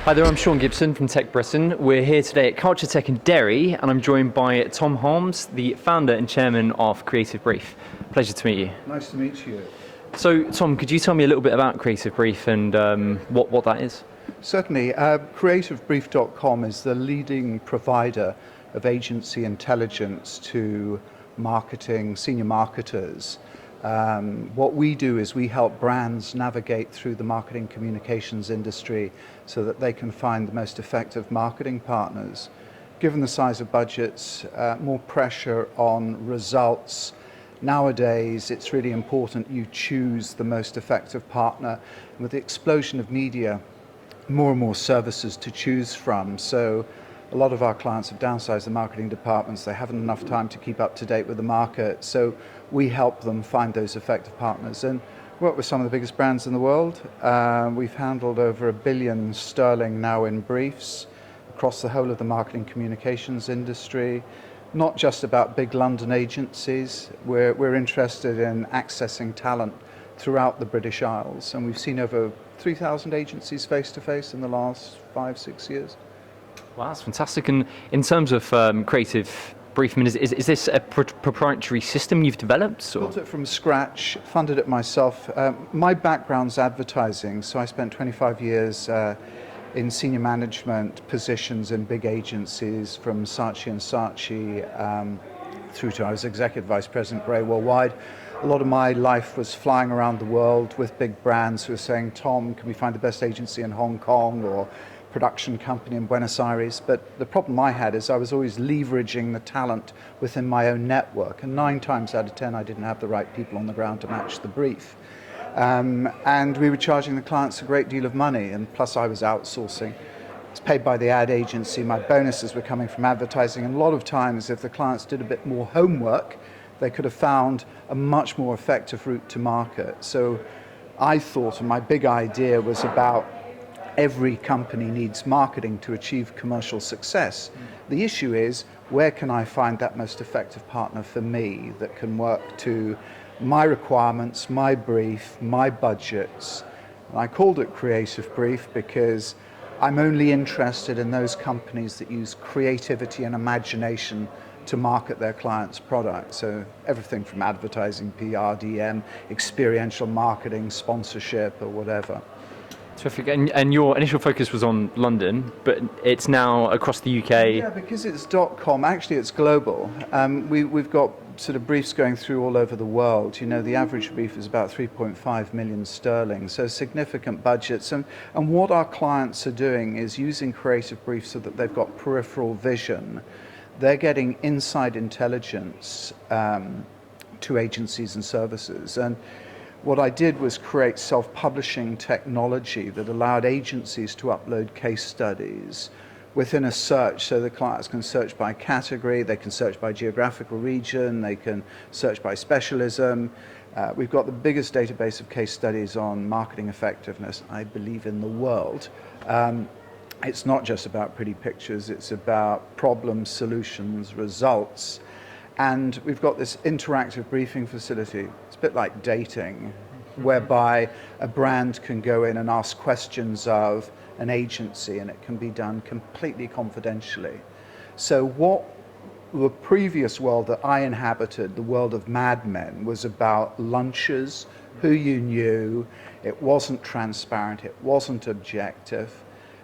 Hi there, I'm Sean Gibson from Tech Britain. We're here today at CultureTECH in Derry, and I'm joined by Tom Holmes, the founder and chairman of Creative Brief. Pleasure to meet you. Nice to meet you. So, Tom, could you tell me a little bit about Creative Brief and what that is? Certainly. CreativeBrief.com is the leading provider of agency intelligence to marketing, senior marketers. What we do is we help brands navigate through the marketing communications industry so that they can find the most effective marketing partners. Given the size of budgets, more pressure on results, nowadays it's really important you choose the most effective partner. And with the explosion of media, more and more services to choose from. So a lot of our clients have downsized the marketing departments. They haven't enough time to keep up to date with the market. So we help them find those effective partners and work with some of the biggest brands in the world. We've handled over £1 billion sterling now in briefs across the whole of the marketing communications industry. Not just about big London agencies. We're interested in accessing talent throughout the British Isles. And we've seen over 3,000 agencies face-to-face in the last 5-6 years. Wow, that's fantastic. And in terms of Creative Brief, is this a proprietary system you've developed? Or? Built it from scratch, funded it myself. My background's advertising, so I spent 25 years in senior management positions in big agencies, from Saatchi & Saatchi through to I was executive vice president Bray Worldwide. A lot of my life was flying around the world with big brands who were saying, Tom, can we find the best agency in Hong Kong or production company in Buenos Aires? But the problem I had is I was always leveraging the talent within my own network, and 9 times out of 10 I didn't have the right people on the ground to match the brief. And we were charging the clients a great deal of money, and plus I was outsourcing. It's paid by the ad agency, my bonuses were coming from advertising, and a lot of times if the clients did a bit more homework, they could have found a much more effective route to market. So I thought, and my big idea was about every company needs marketing to achieve commercial success. The issue is, where can I find that most effective partner for me that can work to my requirements, my brief, my budgets? And I called it Creative Brief because I'm only interested in those companies that use creativity and imagination to market their clients' products. So everything from advertising, PR, DM, experiential marketing, sponsorship, or whatever. Terrific. And your initial focus was on London, but it's now across the UK. Yeah, because it's .com, actually it's global. We've got sort of briefs going through all over the world. You know, the average brief is about 3.5 million sterling, so significant budgets. And what our clients are doing is using Creative Brief so that they've got peripheral vision. They're getting inside intelligence to agencies and services. And what I did was create self-publishing technology that allowed agencies to upload case studies within a search, so the clients can search by category, they can search by geographical region, they can search by specialism. We've got the biggest database of case studies on marketing effectiveness, I believe, in the world. It's not just about pretty pictures, it's about problems, solutions, results. And we've got this interactive briefing facility. It's a bit like dating, whereby a brand can go in and ask questions of an agency, and it can be done completely confidentially. So what the previous world that I inhabited, the world of Mad Men, was about lunches, who you knew, it wasn't transparent, it wasn't objective.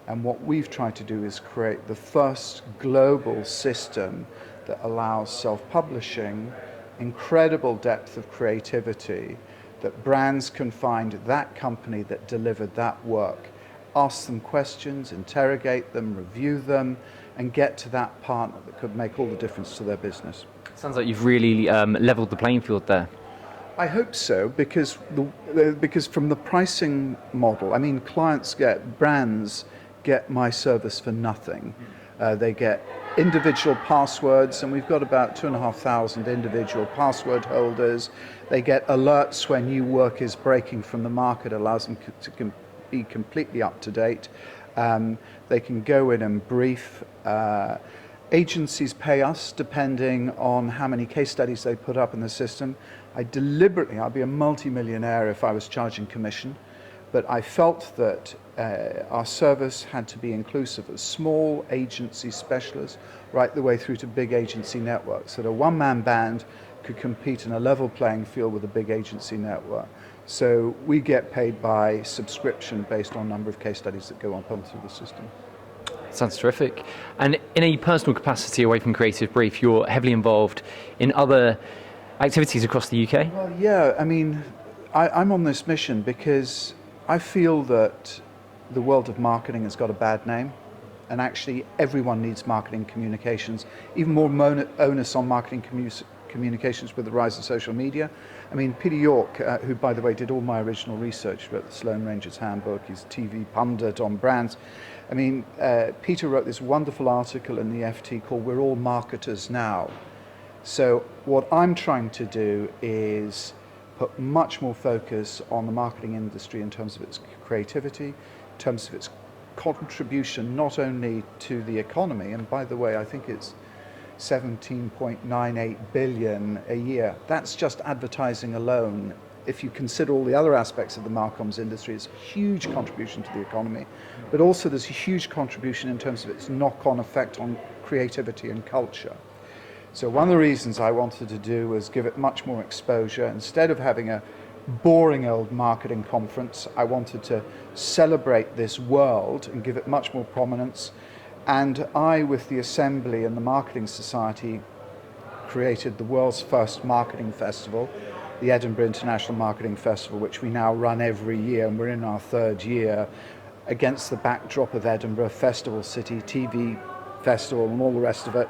And what we've tried to do is create the first global system that allows self-publishing, incredible depth of creativity, that brands can find that company that delivered that work, ask them questions, interrogate them, review them, and get to that partner that could make all the difference to their business. Sounds like you've really leveled the playing field there. I hope so, because from the pricing model, I mean, brands get my service for nothing. They get individual passwords, and we've got about 2,500 individual password holders. They get alerts when new work is breaking from the market, allows them to be completely up to date. They can go in and brief. Agencies pay us depending on how many case studies they put up in the system. I'd be a multi-millionaire if I was charging commission. But I felt that our service had to be inclusive of small agency specialists right the way through to big agency networks, that a one-man band could compete in a level playing field with a big agency network. So we get paid by subscription based on number of case studies that go on through the system. Sounds terrific. And in a personal capacity away from Creative Brief, you're heavily involved in other activities across the UK? Well, yeah, I mean, I'm on this mission because I feel that the world of marketing has got a bad name, and actually everyone needs marketing communications, even more onus on marketing communications with the rise of social media. I mean, Peter York, who by the way did all my original research, wrote the Sloan Ranger's Handbook, he's a TV pundit on brands. I mean, Peter wrote this wonderful article in the FT called "We're All Marketers Now." So what I'm trying to do is put much more focus on the marketing industry in terms of its creativity, in terms of its contribution not only to the economy, and by the way, I think it's 17.98 billion a year. That's just advertising alone. If you consider all the other aspects of the marcoms industry, it's a huge contribution to the economy, but also there's a huge contribution in terms of its knock-on effect on creativity and culture. So one of the reasons I wanted to do was give it much more exposure. Instead of having a boring old marketing conference, I wanted to celebrate this world and give it much more prominence. And I, with the Assembly and the Marketing Society, created the world's first marketing festival, the Edinburgh International Marketing Festival, which we now run every year, and we're in our third year, against the backdrop of Edinburgh, Festival City, TV Festival, and all the rest of it.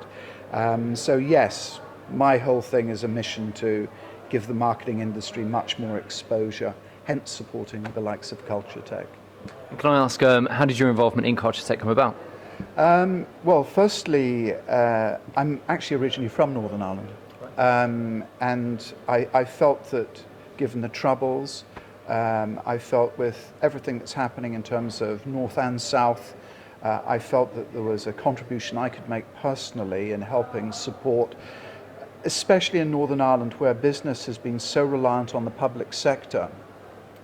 So yes, my whole thing is a mission to give the marketing industry much more exposure, hence supporting the likes of CultureTECH. Can I ask, how did your involvement in CultureTECH come about? Well, firstly, I'm actually originally from Northern Ireland, and I felt that given the troubles, I felt with everything that's happening in terms of North and South, I felt that there was a contribution I could make personally in helping support, especially in Northern Ireland where business has been so reliant on the public sector.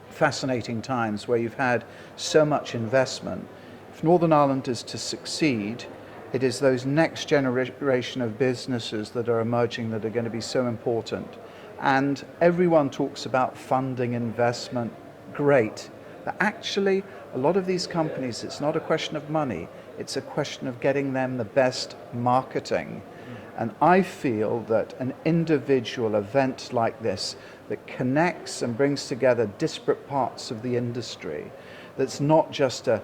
Fascinating times where you've had so much investment. If Northern Ireland is to succeed, it is those next generation of businesses that are emerging that are going to be so important. And everyone talks about funding investment, great. But actually, a lot of these companies, it's not a question of money, it's a question of getting them the best marketing. And I feel that an individual event like this that connects and brings together disparate parts of the industry, that's not just a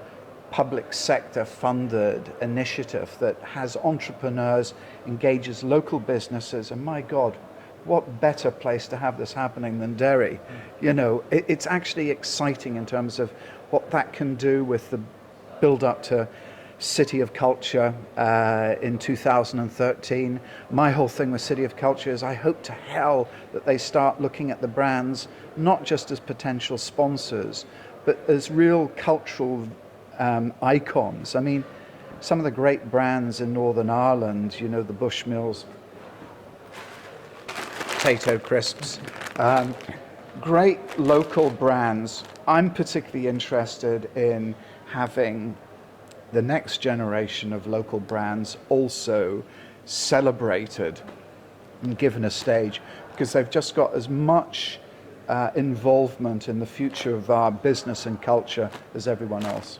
public sector funded initiative, that has entrepreneurs, engages local businesses, and my God, what better place to have this happening than Derry? You know, it's actually exciting in terms of what that can do with the build up to City of Culture in 2013. My whole thing with City of Culture is I hope to hell that they start looking at the brands not just as potential sponsors, but as real cultural icons. I mean, some of the great brands in Northern Ireland, you know, the Bushmills, potato crisps, great local brands. I'm particularly interested in having the next generation of local brands also celebrated and given a stage, because they've just got as much involvement in the future of our business and culture as everyone else.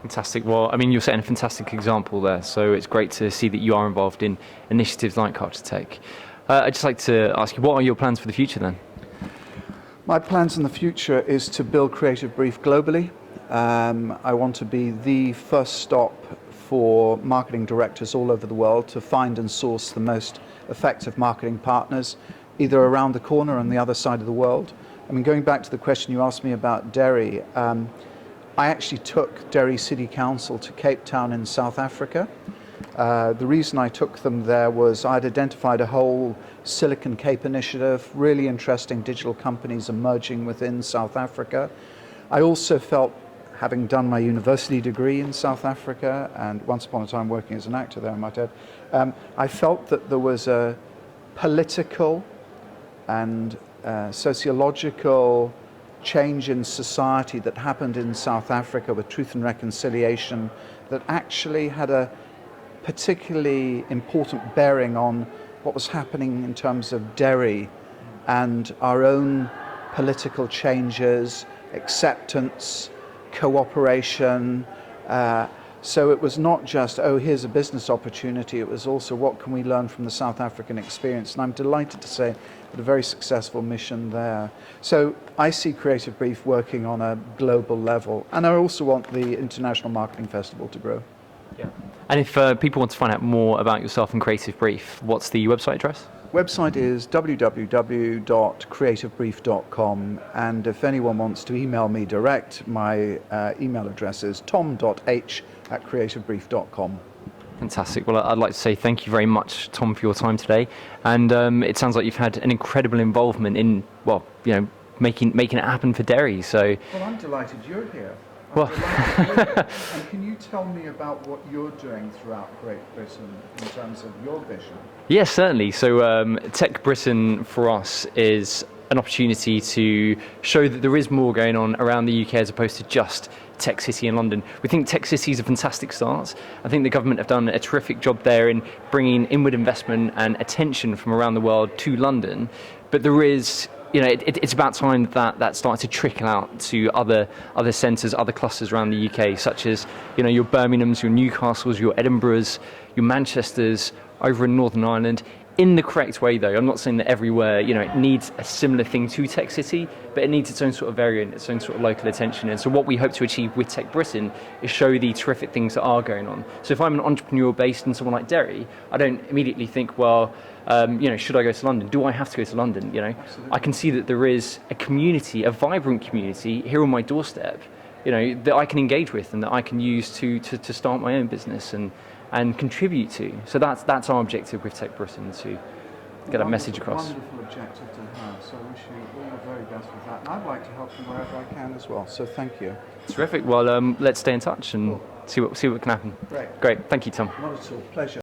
Fantastic. Well, I mean, you're setting a fantastic example there, so it's great to see that you are involved in initiatives like CultureTECH. I'd just like to ask you, what are your plans for the future then? My plans in the future is to build Creative Brief globally. I want to be the first stop for marketing directors all over the world to find and source the most effective marketing partners, either around the corner or on the other side of the world. I mean, going back to the question you asked me about Derry, I actually took Derry City Council to Cape Town in South Africa. The reason I took them there was I'd identified a whole Silicon Cape initiative, really interesting digital companies emerging within South Africa. I also felt, having done my university degree in South Africa and once upon a time working as an actor there, I might add, I felt that there was a political and sociological change in society that happened in South Africa with Truth and Reconciliation that actually had a particularly important bearing on what was happening in terms of Derry and our own political changes, acceptance, cooperation. So it was not just, oh, here's a business opportunity, it was also what can we learn from the South African experience. And I'm delighted to say that a very successful mission there. So I see Creative Brief working on a global level, and I also want the International Marketing Festival to grow. Yeah. And if people want to find out more about yourself and Creative Brief, what's the website address? Website is www.creativebrief.com, and if anyone wants to email me direct, my email address is tom.h@creativebrief.com. Fantastic. Well, I'd like to say thank you very much, Tom, for your time today. And it sounds like you've had an incredible involvement in, well, you know, making it happen for Derry. So. Well, I'm delighted you're here. Well, and can you tell me about what you're doing throughout Great Britain in terms of your vision? Yes, certainly. So Tech Britain for us is an opportunity to show that there is more going on around the UK as opposed to just Tech City in London. We think Tech City is a fantastic start. I think the government have done a terrific job there in bringing inward investment and attention from around the world to London. But there is, you know, it's about time that started to trickle out to other centres, other clusters around the UK, such as, you know, your Birminghams, your Newcastles, your Edinburghs, your Manchesters, over in Northern Ireland, in the correct way though. I'm not saying that everywhere, you know, it needs a similar thing to Tech City, but it needs its own sort of variant, its own sort of local attention. And so what we hope to achieve with Tech Britain is show the terrific things that are going on. So if I'm an entrepreneur based in someone like Derry, I don't immediately think, well, you know, should I go to London? Do I have to go to London? You know, Absolutely. I can see that there is a community, a vibrant community here on my doorstep, you know, that I can engage with and that I can use to start my own business and contribute to. So that's our objective with Tech Britain, to get a message across. Wonderful objective to have. So I wish you all the very best with that. And I'd like to help you wherever I can as well. So thank you. Terrific. Well, let's stay in touch and see what can happen. Great. Great. Thank you, Tom. Not at all. Pleasure.